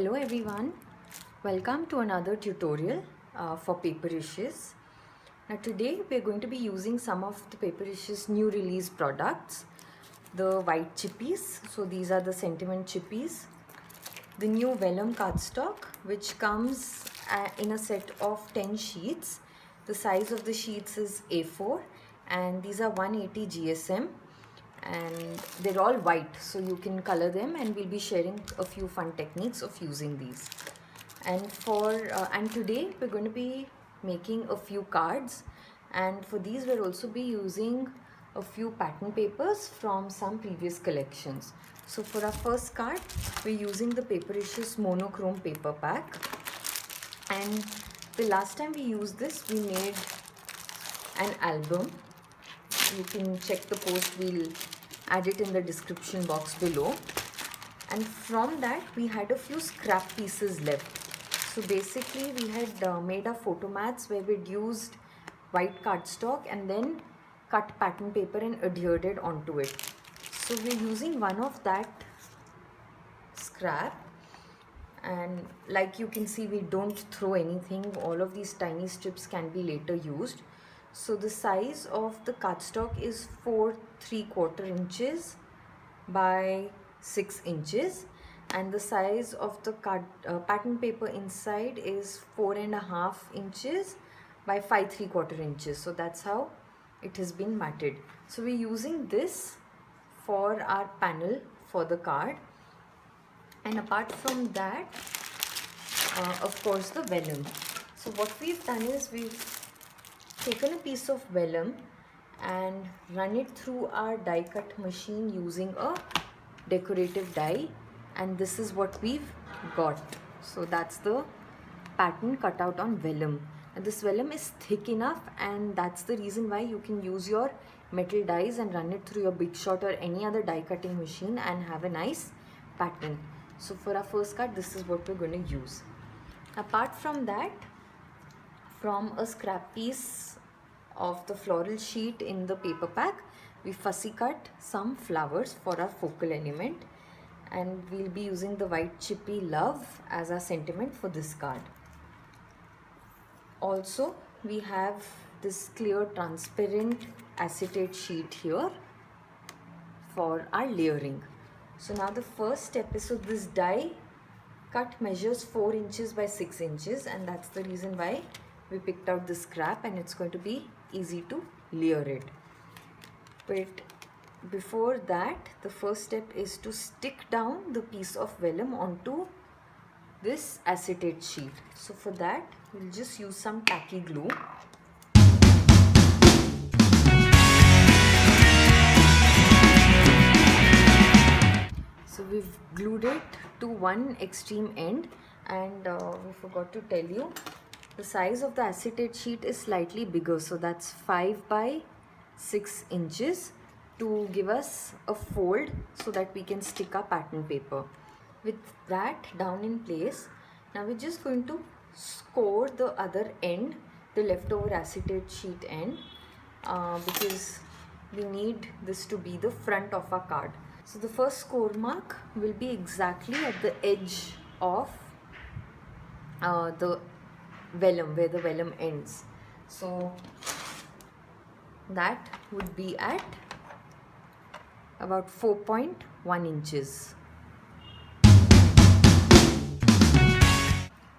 Hello everyone, welcome to another tutorial for Papericious. Now today we are going to be using some of the Papericious new release products, the white chippies. So these are the sentiment chippies, the new vellum cardstock which comes in a set of 10 sheets. The size of the sheets is A4 and these are 180 GSM. And they're all white, so you can color them, and we'll be sharing a few fun techniques of using these. And today we're going to be making a few cards, and for these we'll also be using a few pattern papers from some previous collections. So for our first card we're using the Papericious monochrome paper pack, and the last time we used this we made an album. You can check the post, we'll add it in the description box below. And from that we had a few scrap pieces left. So basically we had made our photo mats where we'd used white cardstock and then cut pattern paper and adhered it onto it. So we're using one of that scrap, and like you can see we don't throw anything. All of these tiny strips can be later used. So the size of the cardstock is 4 3/4 inches by 6 inches, and the size of the pattern paper inside is 4.5 inches by 5 3/4 inches. So that's how it has been matted. So we're using this for our panel for the card, and apart from that, of course, the vellum. So what we've done is we've taken a piece of vellum and run it through our die cut machine using a decorative die, and this is what we've got. So that's the pattern cut out on vellum, and this vellum is thick enough, and that's the reason why you can use your metal dies and run it through your Big Shot or any other die cutting machine and have a nice pattern. So for our first card, this is what we're going to use. Apart from that, from a scrap piece of the floral sheet in the paper pack, we fussy cut some flowers for our focal element, and we'll be using the white chippy love as our sentiment for this card. Also, we have this clear transparent acetate sheet here for our layering. So now the first step is, so this die cut measures 4 inches by 6 inches, and that's the reason why we picked out the scrap, and it's going to be easy to layer it. But before that, the first step is to stick down the piece of vellum onto this acetate sheet. So for that we'll just use some tacky glue. So we've glued it to one extreme end, and we forgot to tell you, the size of the acetate sheet is slightly bigger, so that's 5 by 6 inches to give us a fold so that we can stick our pattern paper. With that down in place, now we're just going to score the other end, the leftover acetate sheet end, because we need this to be the front of our card. So the first score mark will be exactly at the edge of the vellum, where the vellum ends. So that would be at about 4.1 inches.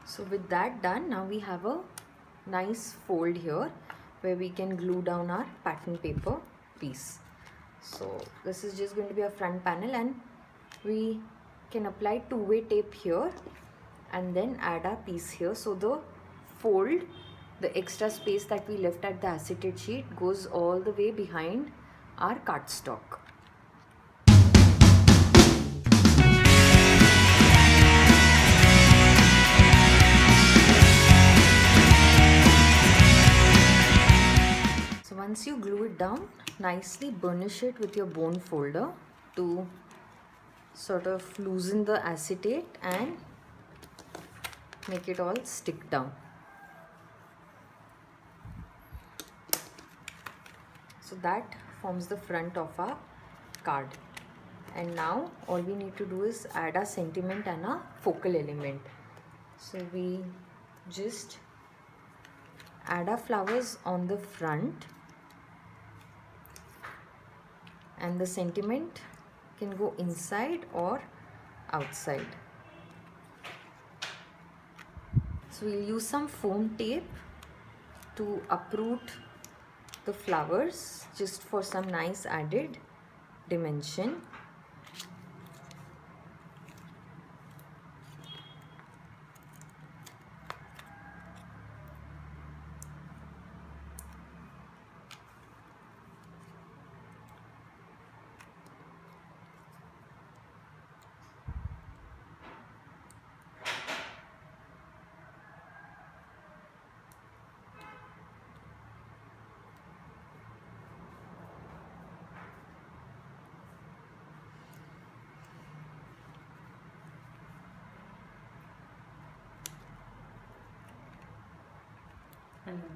So with that done, now we have a nice fold here where we can glue down our pattern paper piece. So this is just going to be a front panel, and we can apply two-way tape here and then add our piece here. So the fold, the extra space that we left at the acetate sheet, goes all the way behind our cardstock. So once you glue it down, nicely burnish it with your bone folder to sort of loosen the acetate and make it all stick down. So that forms the front of our card. And now all we need to do is add our sentiment and our focal element. So we just add our flowers on the front, and the sentiment can go inside or outside. So we'll use some foam tape to uproot the flowers just for some nice added dimension. Hello,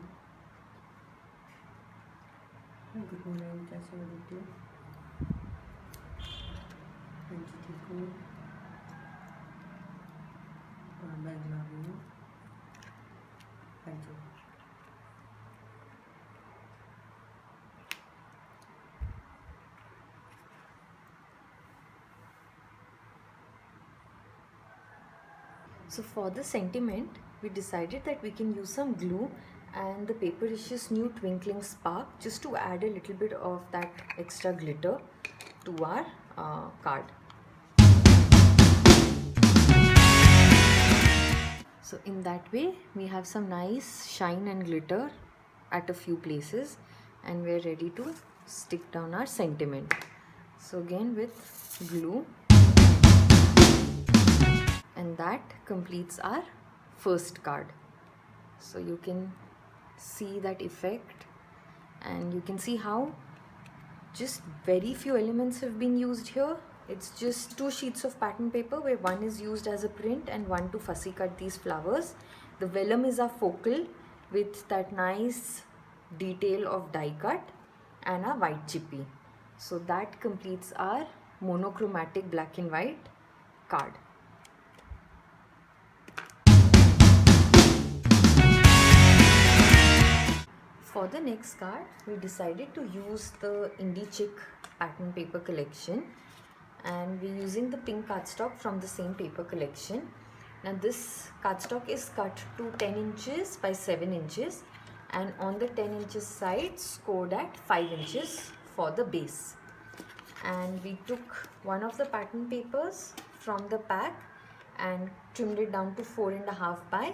good morning, कैसे हो दीदी? हाँ जी, ठीक हूँ। Bag ला रही हूँ। हाँ जी। So for the sentiment, we decided that we can use some glue and the Papericious new twinkling spark just to add a little bit of that extra glitter to our card. So in that way, we have some nice shine and glitter at a few places, and we're ready to stick down our sentiment. So again with glue, and that completes our first card. So you can see that effect, and you can see how just very few elements have been used here. It's just 2 sheets of pattern paper where one is used as a print and one to fussy cut these flowers. The vellum is our focal with that nice detail of die cut and a white chippy. So that completes our monochromatic black and white card. For the next card, we decided to use the Indie Chick pattern paper collection, and we're using the pink cardstock from the same paper collection. Now this cardstock is cut to 10 inches by 7 inches, and on the 10 inches side scored at 5 inches for the base. And we took one of the pattern papers from the pack and trimmed it down to 4.5 by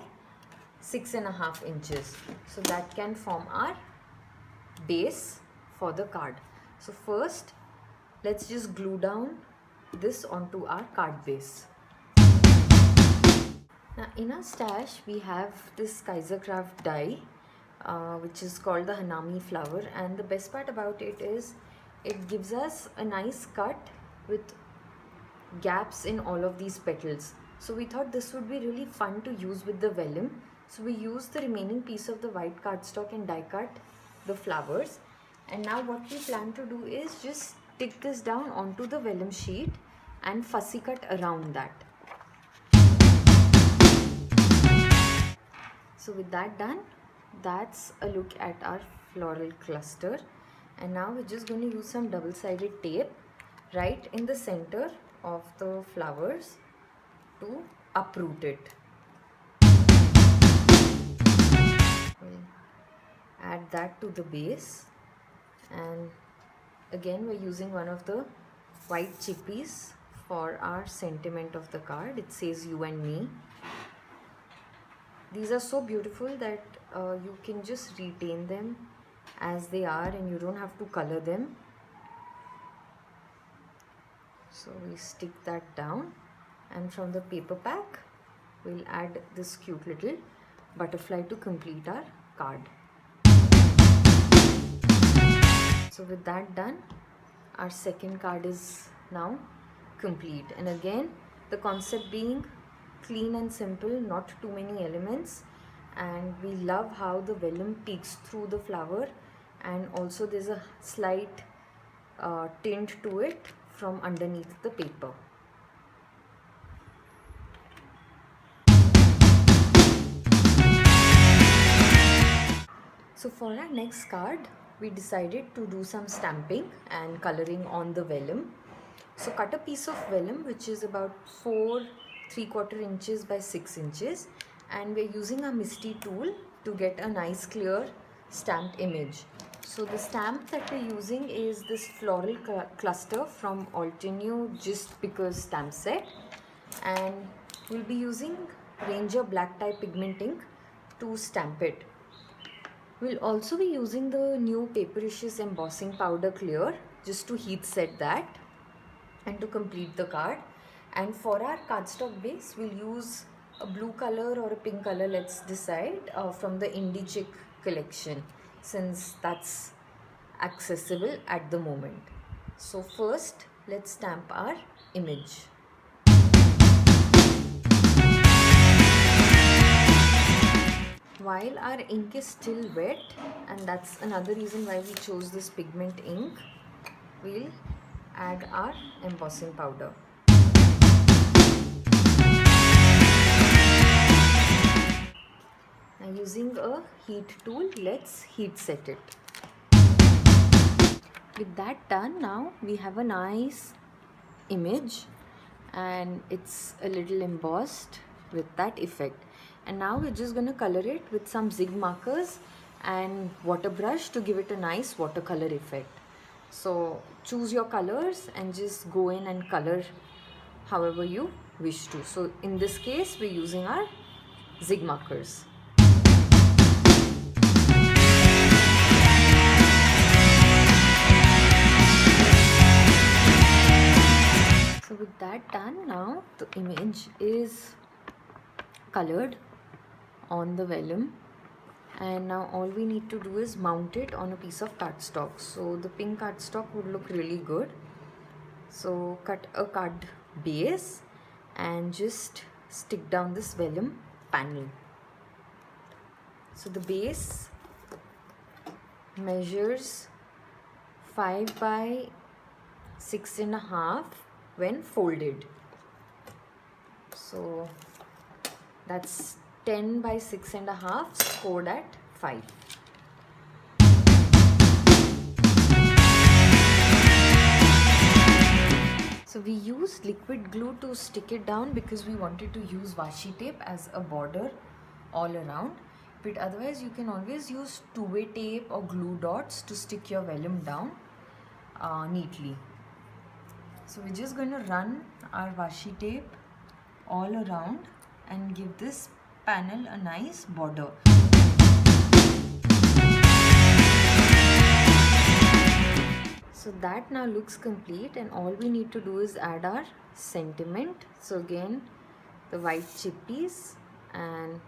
6.5 inches, so that can form our base for the card. So first, let's just glue down this onto our card base. Now in our stash, we have this Kaisercraft die, which is called the Hanami flower, and the best part about it is it gives us a nice cut with gaps in all of these petals. So we thought this would be really fun to use with the vellum. So we used the remaining piece of the white cardstock and die cut the flowers. And now what we plan to do is just stick this down onto the vellum sheet and fussy cut around that. So with that done, that's a look at our floral cluster. And now we're just going to use some double-sided tape right in the center of the flowers to uproot it. We'll add that to the base, and again we're using one of the white chippies for our sentiment of the card. It says you and me. These are so beautiful that you can just retain them as they are and you don't have to color them. So we stick that down, and from the paper pack we'll add this cute little butterfly to complete our card. So with that done, our second card is now complete. And again, the concept being clean and simple, not too many elements, and we love how the vellum peeks through the flower, and also there's a slight tint to it from underneath the paper. So for our next card, we decided to do some stamping and coloring on the vellum. So cut a piece of vellum which is about 4¾ inches by 6 inches, and we're using a MISTI tool to get a nice clear stamped image. So the stamp that we're using is this floral cluster from Alteneu Just Because stamp set, and we'll be using Ranger black tie pigment ink to stamp it. We'll also be using the new Papericious embossing powder clear just to heat set that and to complete the card. And for our cardstock base, we'll use a blue color or a pink color, let's decide, from the Indie Chick collection, since that's accessible at the moment. So first, let's stamp our image. While our ink is still wet, and that's another reason why we chose this pigment ink, we'll add our embossing powder. Now using a heat tool, let's heat set it. With that done, now we have a nice image and it's a little embossed with that effect. And now we're just going to color it with some zig markers and water brush to give it a nice watercolor effect. So choose your colors and just go in and color however you wish to. So in this case, we're using our zig markers. So with that done, now the image is colored on the vellum, and now all we need to do is mount it on a piece of cardstock. So the pink cardstock would look really good. So cut a card base and just stick down this vellum panel. So the base measures 5 by 6½ when folded. So that's 10 by 6½ scored at 5. So we used liquid glue to stick it down because we wanted to use washi tape as a border all around. But otherwise you can always use two-way tape or glue dots to stick your vellum down neatly. So we're just going to run our washi tape all around and give this panel a nice border. So that now looks complete, and all we need to do is add our sentiment. So again, the white chippies, and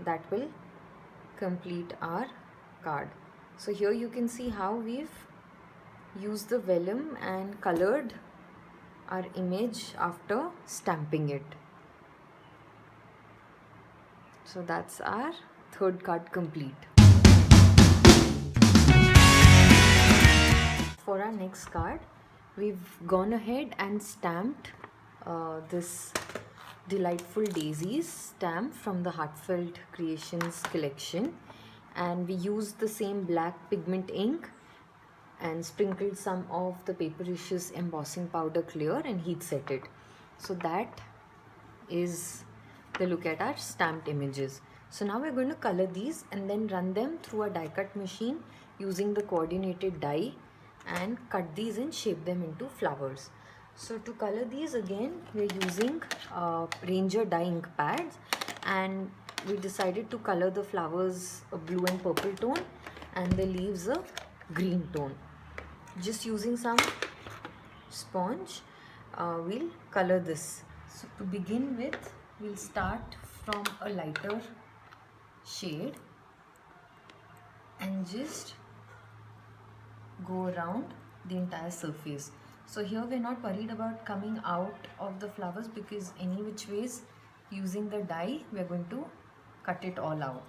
that will complete our card. So here you can see how we've used the vellum and colored our image after stamping it. So that's our third card complete. For our next card, we've gone ahead and stamped this Delightful Daisies stamp from the Heartfelt Creations collection, and we used the same black pigment ink and sprinkled some of the Papericious embossing powder clear and heat set it. So that is the look at our stamped images. So now we're going to color these and then run them through a die cut machine using the coordinated die and cut these and shape them into flowers. So to color these, again we're using Ranger die ink pads, and we decided to color the flowers a blue and purple tone and the leaves a green tone. Just using some sponge, we'll color this. So to begin with, we'll start from a lighter shade and just go around the entire surface. So here we're not worried about coming out of the flowers because any which ways, using the die, we're going to cut it all out.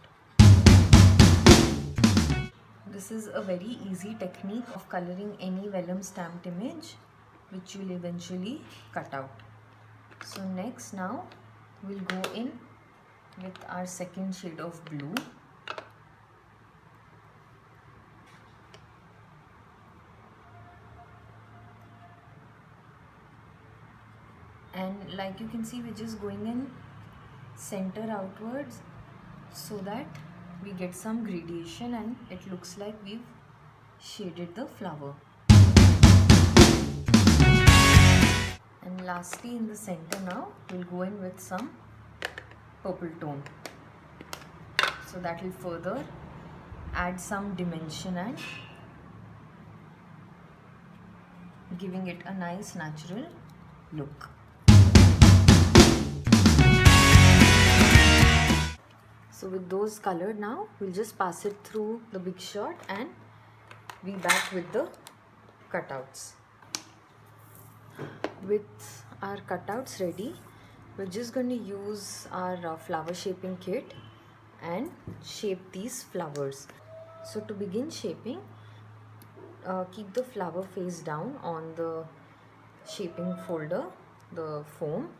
This is a very easy technique of coloring any vellum stamped image. which will eventually cut out. So next, now we'll go in with our second shade of blue. And like you can see, we're just going in center outwards so that we get some gradation and it looks like we've shaded the flower. And lastly, in the center now, we'll go in with some purple tone. So that will further add some dimension and giving it a nice natural look. So with those colored now, we'll just pass it through the big shot and be back with the cutouts. With our cutouts ready, we're just going to use our flower shaping kit and shape these flowers. So to begin shaping, keep the flower face down on the shaping folder, the foam,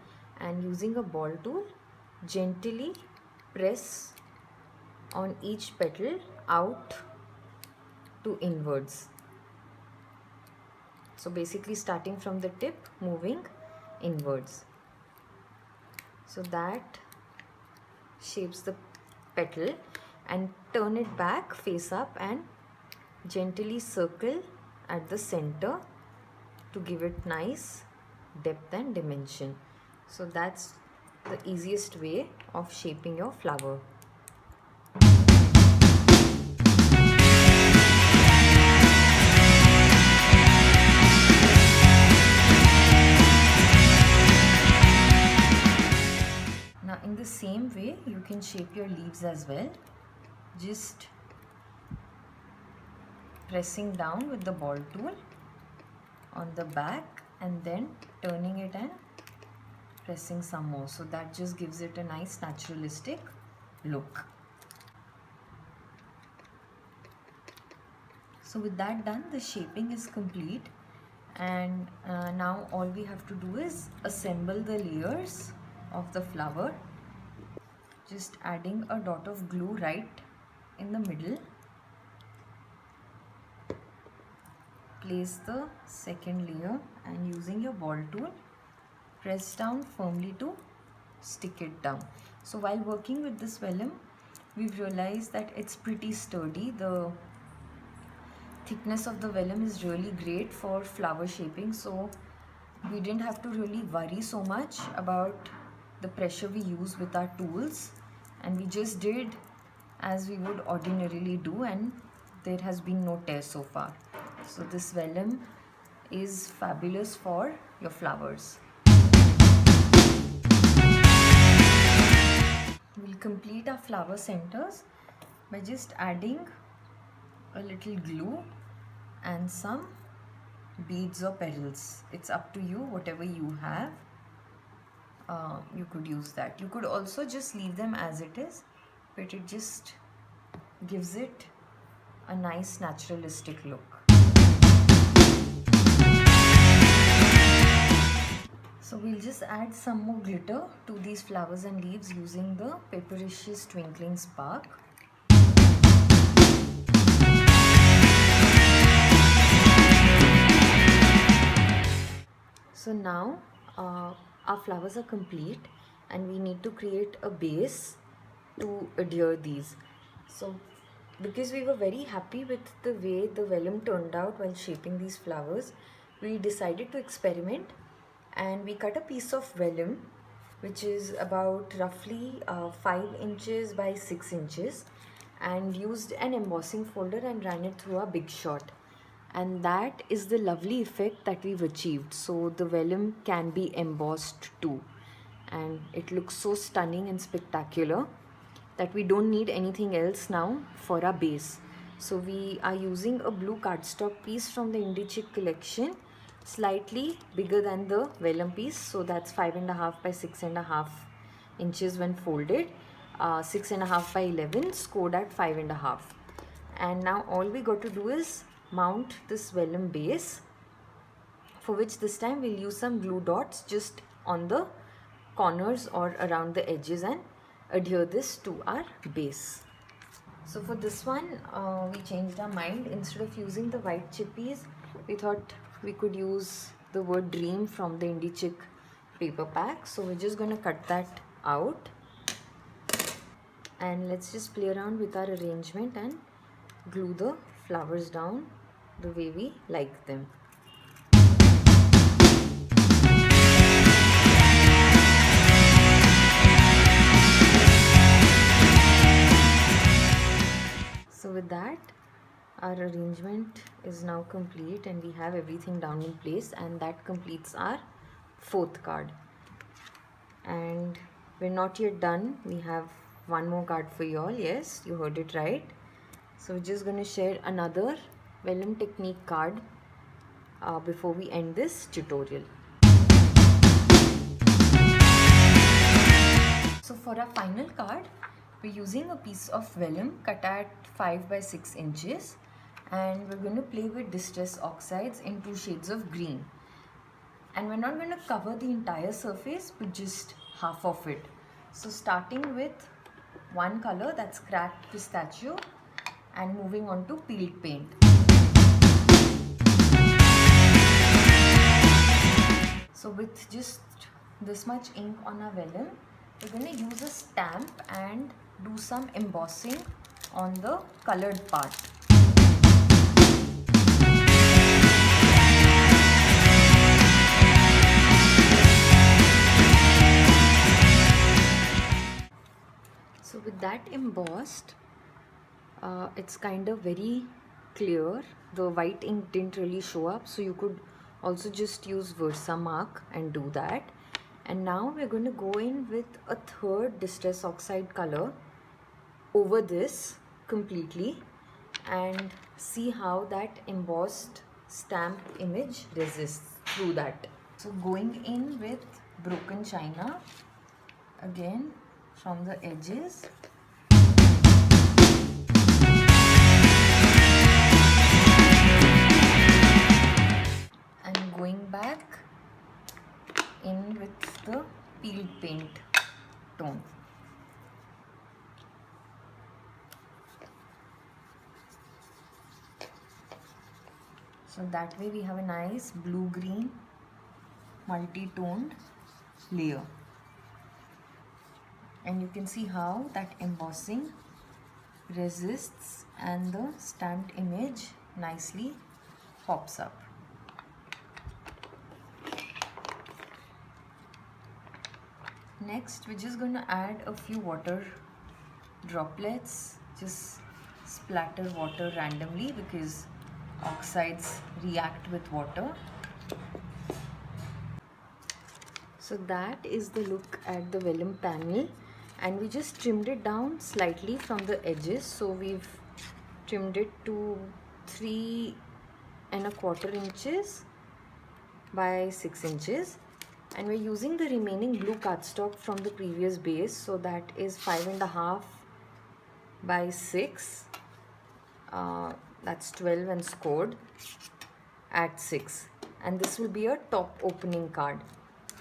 and using a ball tool, gently press on each petal out to inwards. So basically starting from the tip, moving inwards. So that shapes the petal, and turn it back face up and gently circle at the center to give it nice depth and dimension. So that's the easiest way of shaping your flower. Now in the same way you can shape your leaves as well, just pressing down with the ball tool on the back and then turning it and pressing some more, so that just gives it a nice naturalistic look. So with that done, the shaping is complete, and now all we have to do is assemble the layers of the flower, just adding a dot of glue right in the middle. Place the second layer and using your ball tool, press down firmly to stick it down. So while working with this vellum, we've realized that it's pretty sturdy. The thickness of the vellum is really great for flower shaping, so we didn't have to really worry so much about the pressure we use with our tools, and we just did as we would ordinarily do, and there has been no tear so far. So this vellum is fabulous for your flowers. We'll complete our flower centers by just adding a little glue and some beads or petals. It's up to you, whatever you have, you could use that. You could also just leave them as it is, but it just gives it a nice naturalistic look. So we'll just add some more glitter to these flowers and leaves using the Papericious Twinkling Spark. So now our flowers are complete, and we need to create a base to adhere these. So because we were very happy with the way the vellum turned out while shaping these flowers, we decided to experiment, and we cut a piece of vellum which is about roughly 5 inches by 6 inches, and used an embossing folder and ran it through a big shot. And that is the lovely effect that we've achieved. So the vellum can be embossed too, and it looks so stunning and spectacular that we don't need anything else now for our base. So we are using a blue cardstock piece from the Indie Chick collection, slightly bigger than the vellum piece, so that's 5.5 by 6.5 inches when folded, 6.5 by 11 scored at 5.5. And now all we got to do is mount this vellum base for which this time we'll use some glue dots just on the corners or around the edges and adhere this to our base. So for this one, we changed our mind. Instead of using the white chippies, we thought we could use the word dream from the Indie Chick paper pack. So we're just going to cut that out. And let's just play around with our arrangement and glue the flowers down the way we like them. So with that, our arrangement is now complete and we have everything down in place, and that completes our fourth card. And we're not yet done. We have one more card for you all. Yes, you heard it right. So we're just going to share another vellum technique card before we end this tutorial. So for our final card, we're using a piece of vellum cut at 5 by 6 inches, and we're going to play with distress oxides in 2 shades of green. And we're not going to cover the entire surface but just half of it. So starting with one color, that's cracked pistachio, and moving on to peeled paint. So with just this much ink on our vellum, we're going to use a stamp and do some embossing on the colored part. So with that embossed, it's kind of very clear. The white ink didn't really show up, so you could also just use Versamark and do that. And now we're going to go in with a third distress oxide color over this completely and see how that embossed stamp image resists through that. So going in with broken china again from the edges. And going back in with the peeled paint tone. So that way we have a nice blue-green multi-toned layer. And you can see how that embossing resists and the stamped image nicely pops up. Next, we're just going to add a few water droplets, just splatter water randomly because oxides react with water. So that is the look at the vellum panel, and we just trimmed it down slightly from the edges. So we've trimmed it to 3¼ inches by 6 inches, and we're using the remaining blue cardstock from the previous base, so that is 5½ by 6. That's 12 and scored at 6, and this will be a top opening card.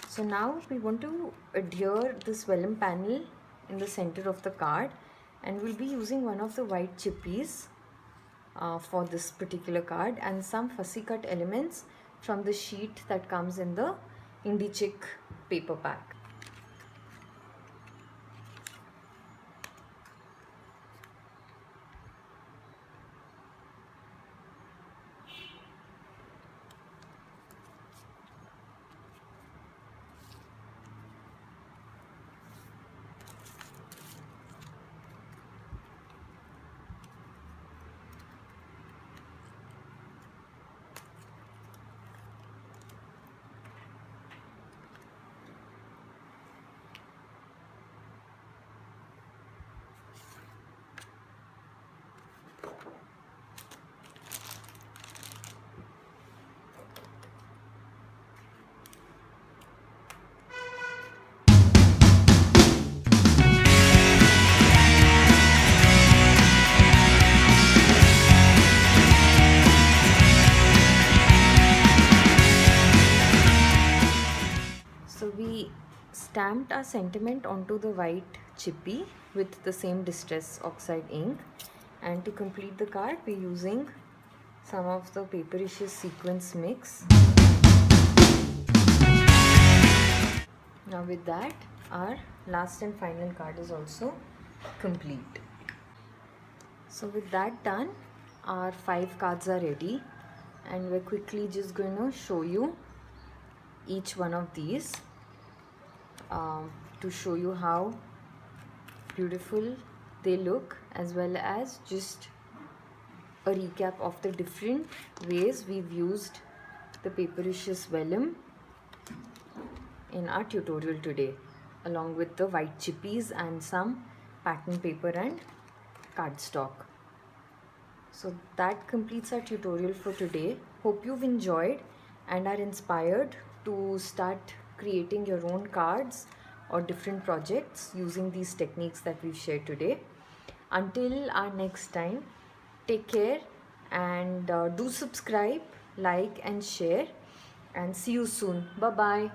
So now we want to adhere this vellum panel in the center of the card, and we'll be using one of the white chippies for this particular card and some fussy cut elements from the sheet that comes in the Indie Chick paper pack. So we stamped our sentiment onto the white chippy with the same distress oxide ink, and to complete the card we're using some of the Papericious sequence mix. Now with that, our last and final card is also complete. So with that done, our 5 cards are ready, and we're quickly just going to show you each one of these to show you how beautiful they look, as well as just a recap of the different ways we've used the Papericious vellum in our tutorial today, along with the white chippies and some pattern paper and cardstock. So that completes our tutorial for today. Hope you've enjoyed and are inspired to start creating your own cards or different projects using these techniques that we've shared today. Until our next time, take care, and do subscribe, like and share, and see you soon. Bye bye.